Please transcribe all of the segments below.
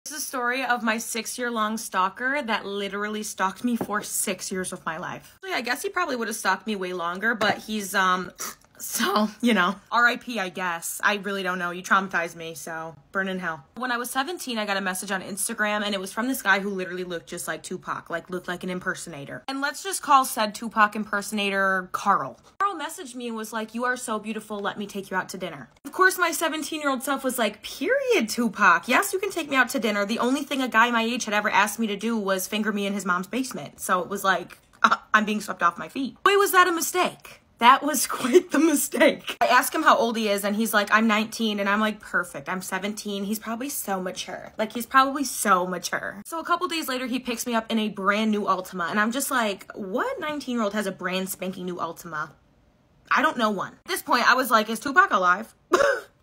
This is a story of my 6-year-long stalker that literally stalked me for 6 years of my life. I guess he probably would have stalked me way longer, but he's, so, you know, RIP, I guess. I really don't know. You traumatized me, so burn in hell. When I was 17, I got a message on Instagram, and it was from this guy who literally looked just like Tupac, like looked like an impersonator. And let's just call said Tupac impersonator Carl. Carl messaged me and was like, "You are so beautiful, let me take you out to dinner." Of course, my 17-year-old self was like, "Period, Tupac. Yes, you can take me out to dinner." The only thing a guy my age had ever asked me to do was finger me in his mom's basement. So it was like, I'm being swept off my feet. Boy, was that a mistake. That was quite the mistake. I asked him how old he is, and he's like, "I'm 19, and I'm like, "Perfect, I'm 17. He's probably so mature. Like, he's probably so mature." So a couple days later, he picks me up in a brand new Altima, and I'm just like, what 19-year-old has a brand spanking new Altima? I don't know one. At this point, I was like, is Tupac alive?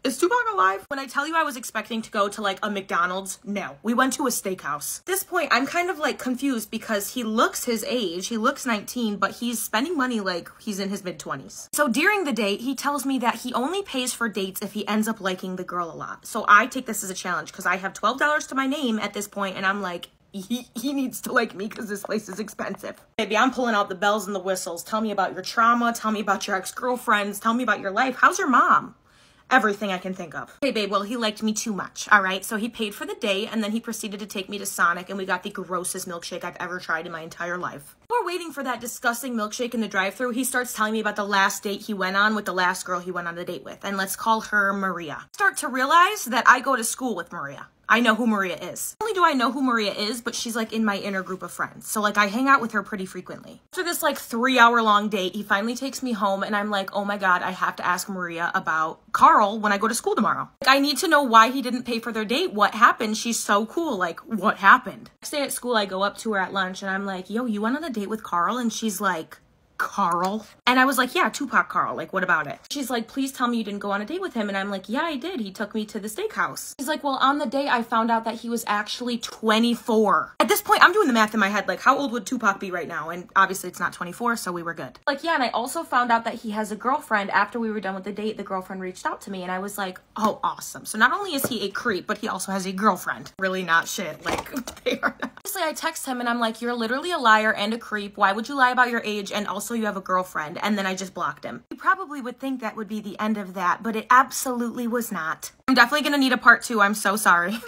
Is Tupac alive? When I tell you I was expecting to go to like a McDonald's, no. We went to a steakhouse. At this point, I'm kind of like confused because he looks his age. He looks 19, but he's spending money like he's in his mid-20s. So during the date, he tells me that he only pays for dates if he ends up liking the girl a lot. So I take this as a challenge because I have $12 to my name at this point, and I'm like, he needs to like me because this place is expensive. Baby, I'm pulling out the bells and the whistles. Tell me about your trauma. Tell me about your ex-girlfriends. Tell me about your life. How's your mom? Everything I can think of. Hey babe, well, he liked me too much, all right? So he paid for the date, and then he proceeded to take me to Sonic, and we got the grossest milkshake I've ever tried in my entire life. We're waiting for that disgusting milkshake in the drive-thru. He starts telling me about the last date he went on with the last girl he went on a date with, and let's call her Maria. Start to realize that I go to school with Maria. I know who Maria is. Not only do I know who Maria is, but she's like in my inner group of friends. So like I hang out with her pretty frequently. After this like 3-hour-long date, he finally takes me home, and I'm like, oh my God, I have to ask Maria about Carl when I go to school tomorrow. Like, I need to know why he didn't pay for their date. What happened? She's so cool. Like, what happened? Next day at school, I go up to her at lunch, and I'm like, yo, you went on a date with Carl? And she's like, Carl? And I was like, yeah, Tupac Carl. Like, what about it? She's like, please tell me you didn't go on a date with him. And I'm like, yeah, I did. He took me to the steakhouse. She's like, well, on the day I found out that he was actually 24. At this point, I'm doing the math in my head. Like, how old would Tupac be right now? And obviously it's not 24, so we were good. Like, yeah, and I also found out that he has a girlfriend. After we were done with the date, the girlfriend reached out to me, and I was like, oh, awesome. So not only is he a creep, but he also has a girlfriend. Really not shit. Like, they are not. Honestly, I text him, and I'm like, you're literally a liar and a creep. Why would you lie about your age? And also you have a girlfriend. And then I just blocked him. You probably would think that would be the end of that, but it absolutely was not. I'm definitely gonna need a part 2. I'm so sorry.